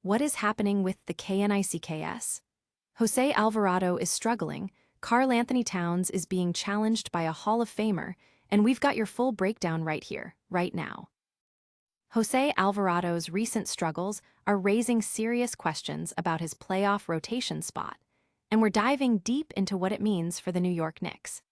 What is happening with the KNICKS? Jose Alvarado is struggling, Karl-Anthony Towns is being challenged by a Hall of Famer, and we've got your full breakdown right here, right now. Jose Alvarado's recent struggles are raising serious questions about his playoff rotation spot, and we're diving deep into what it means for the New York Knicks.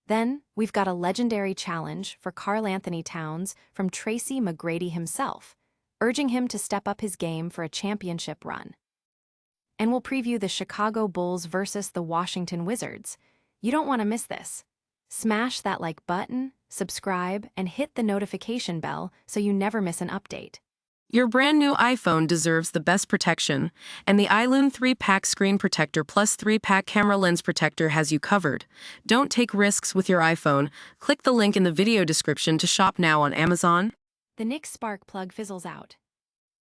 Then, we've got a legendary challenge for Karl-Anthony Towns from Tracy McGrady himself, urging him to step up his game for a championship run. And we'll preview the Chicago Bulls versus the Washington Wizards. You don't want to miss this. Smash that like button, subscribe, and hit the notification bell so you never miss an update. Your brand new iPhone deserves the best protection, and the iLume 3-pack screen protector plus 3-pack camera lens protector has you covered. Don't take risks with your iPhone. Click the link in the video description to shop now on Amazon. The Knicks spark plug fizzles out.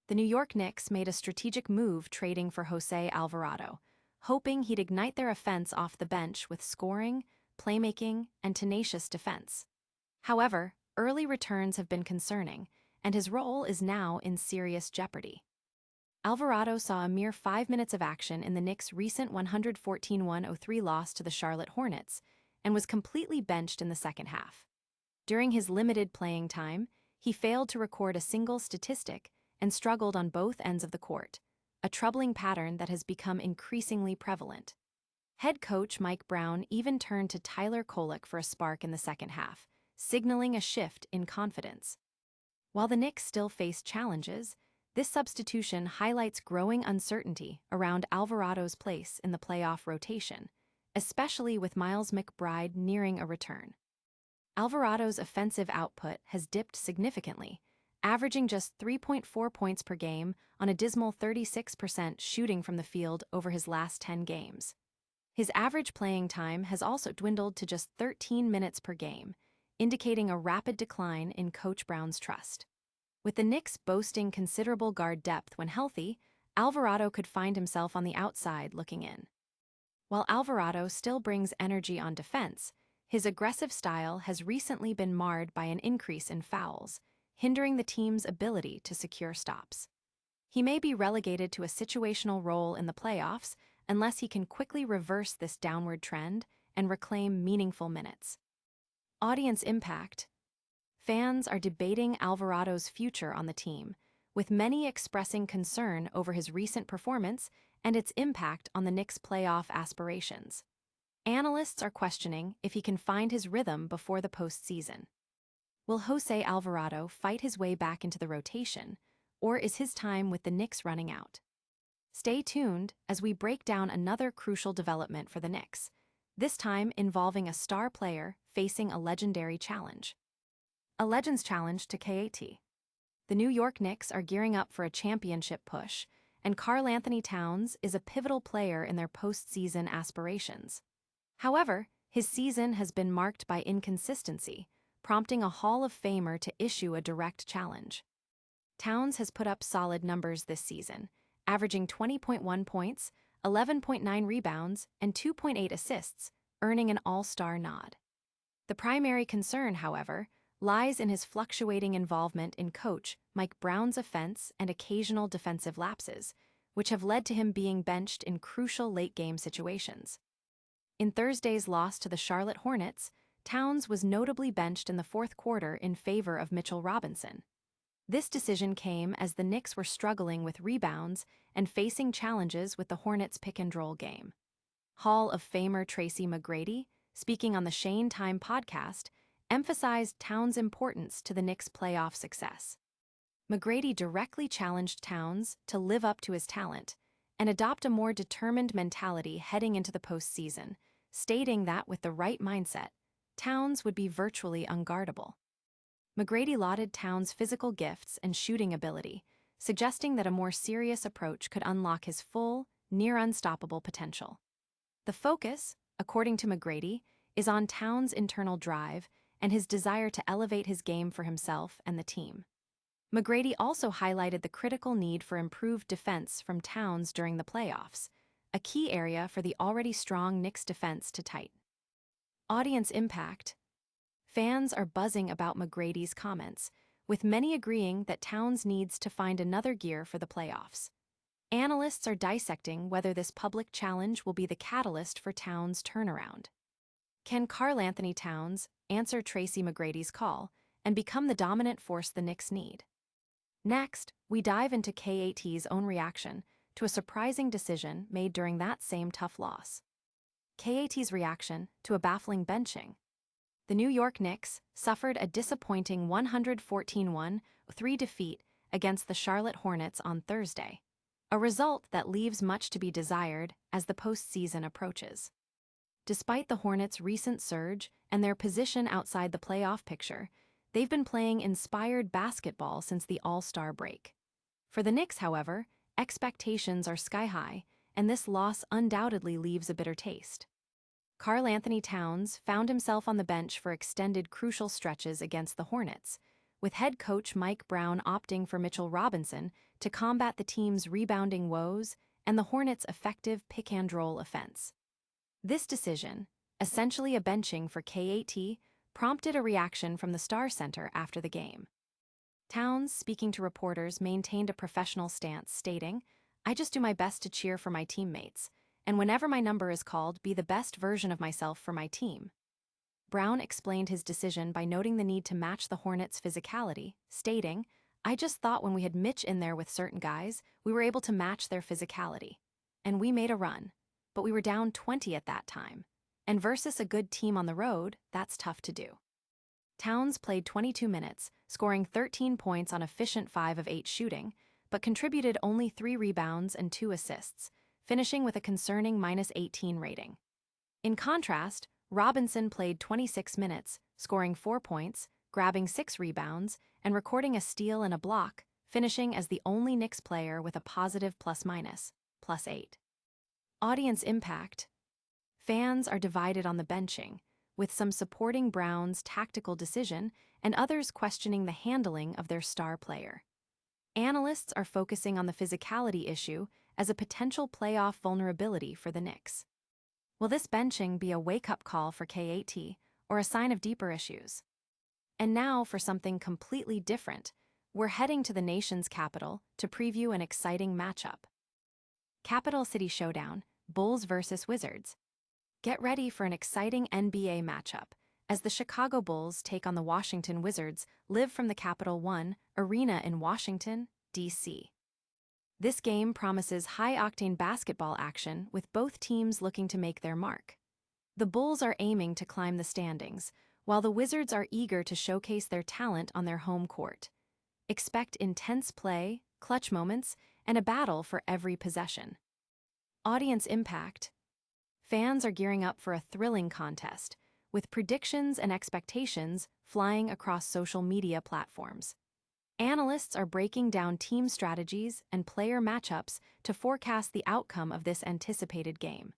The New York Knicks made a strategic move trading for Jose Alvarado, hoping he'd ignite their offense off the bench with scoring, playmaking, and tenacious defense. However, early returns have been concerning, and his role is now in serious jeopardy. Alvarado saw a mere 5 minutes of action in the Knicks' recent 114-103 loss to the Charlotte Hornets, and was completely benched in the second half. During his limited playing time, he failed to record a single statistic and struggled on both ends of the court, a troubling pattern that has become increasingly prevalent. Head coach Mike Brown even turned to Tyler Kolek for a spark in the second half, signaling a shift in confidence. While the Knicks still face challenges, this substitution highlights growing uncertainty around Alvarado's place in the playoff rotation, especially with Miles McBride nearing a return. Alvarado's offensive output has dipped significantly, averaging just 3.4 points per game on a dismal 36% shooting from the field over his last 10 games. His average playing time has also dwindled to just 13 minutes per game, indicating a rapid decline in Coach Brown's trust. With the Knicks boasting considerable guard depth when healthy, Alvarado could find himself on the outside looking in. While Alvarado still brings energy on defense, his aggressive style has recently been marred by an increase in fouls, hindering the team's ability to secure stops. He may be relegated to a situational role in the playoffs unless he can quickly reverse this downward trend and reclaim meaningful minutes. Audience impact. Fans are debating Alvarado's future on the team, with many expressing concern over his recent performance and its impact on the Knicks' playoff aspirations. Analysts are questioning if he can find his rhythm before the postseason. Will Jose Alvarado fight his way back into the rotation, or is his time with the Knicks running out? Stay tuned as we break down another crucial development for the Knicks, this time involving a star player facing a legendary challenge. A Legends Challenge to KAT. The New York Knicks are gearing up for a championship push, and Karl-Anthony Towns is a pivotal player in their postseason aspirations. However, his season has been marked by inconsistency, prompting a Hall of Famer to issue a direct challenge. Towns has put up solid numbers this season, averaging 20.1 points, 11.9 rebounds, and 2.8 assists, earning an all-star nod. The primary concern, however, lies in his fluctuating involvement in coach Mike Brown's offense and occasional defensive lapses, which have led to him being benched in crucial late-game situations. In Thursday's loss to the Charlotte Hornets, Towns was notably benched in the fourth quarter in favor of Mitchell Robinson. This decision came as the Knicks were struggling with rebounds and facing challenges with the Hornets' pick-and-roll game. Hall of Famer Tracy McGrady, speaking on the Shane Time podcast, emphasized Towns' importance to the Knicks' playoff success. McGrady directly challenged Towns to live up to his talent and adopt a more determined mentality heading into the postseason, stating that with the right mindset, Towns would be virtually unguardable. McGrady lauded Towns' physical gifts and shooting ability, suggesting that a more serious approach could unlock his full, near-unstoppable potential. The focus, according to McGrady, is on Towns' internal drive and his desire to elevate his game for himself and the team. McGrady also highlighted the critical need for improved defense from Towns during the playoffs, a key area for the already strong Knicks defense to tighten. Audience impact. Fans are buzzing about McGrady's comments, with many agreeing that Towns needs to find another gear for the playoffs. Analysts are dissecting whether this public challenge will be the catalyst for Towns' turnaround. Can Karl-Anthony Towns answer Tracy McGrady's call and become the dominant force the Knicks need? Next, we dive into KAT's own reaction to a surprising decision made during that same tough loss. KAT's reaction to a baffling benching. The New York Knicks suffered a disappointing 114-1-3 defeat against the Charlotte Hornets on Thursday, a result that leaves much to be desired as the postseason approaches. Despite the Hornets' recent surge and their position outside the playoff picture, they've been playing inspired basketball since the All-Star break. For the Knicks, however, expectations are sky-high, and this loss undoubtedly leaves a bitter taste. Karl-Anthony Towns found himself on the bench for extended crucial stretches against the Hornets, with head coach Mike Brown opting for Mitchell Robinson to combat the team's rebounding woes and the Hornets' effective pick-and-roll offense. This decision, essentially a benching for KAT, prompted a reaction from the Star Center after the game. Towns, speaking to reporters, maintained a professional stance, stating, "I just do my best to cheer for my teammates, and whenever my number is called, be the best version of myself for my team." Brown explained his decision by noting the need to match the Hornets' physicality, stating, "I just thought when we had Mitch in there with certain guys, we were able to match their physicality. And we made a run. But we were down 20 at that time. And versus a good team on the road, that's tough to do." Towns played 22 minutes, scoring 13 points on efficient 5 of 8 shooting, but contributed only 3 rebounds and 2 assists, finishing with a concerning -18 rating. In contrast, Robinson played 26 minutes, scoring 4 points, grabbing 6 rebounds, and recording a steal and a block, finishing as the only Knicks player with a positive +8. Audience impact. Fans are divided on the benching, with some supporting Brown's tactical decision and others questioning the handling of their star player. Analysts are focusing on the physicality issue as a potential playoff vulnerability for the Knicks. Will this benching be a wake-up call for KAT or a sign of deeper issues? And now for something completely different, we're heading to the nation's capital to preview an exciting matchup. Capital City Showdown, Bulls vs. Wizards. Get ready for an exciting NBA matchup as the Chicago Bulls take on the Washington Wizards live from the Capital One Arena in Washington, D.C. This game promises high-octane basketball action with both teams looking to make their mark. The Bulls are aiming to climb the standings, while the Wizards are eager to showcase their talent on their home court. Expect intense play, clutch moments, and a battle for every possession. Audience impact. Fans are gearing up for a thrilling contest, with predictions and expectations flying across social media platforms. Analysts are breaking down team strategies and player matchups to forecast the outcome of this anticipated game.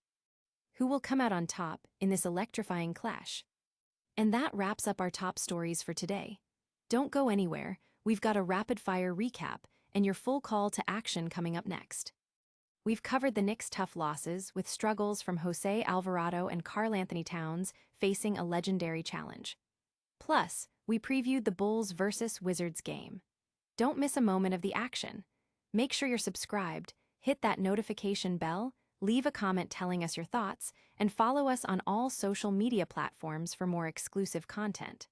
Who will come out on top in this electrifying clash? And that wraps up our top stories for today. Don't go anywhere, we've got a rapid-fire recap and your full call to action coming up next. We've covered the Knicks' tough losses, with struggles from Jose Alvarado and Karl-Anthony Towns facing a legendary challenge. Plus, we previewed the Bulls vs. Wizards game. Don't miss a moment of the action. Make sure you're subscribed, hit that notification bell, leave a comment telling us your thoughts, and follow us on all social media platforms for more exclusive content.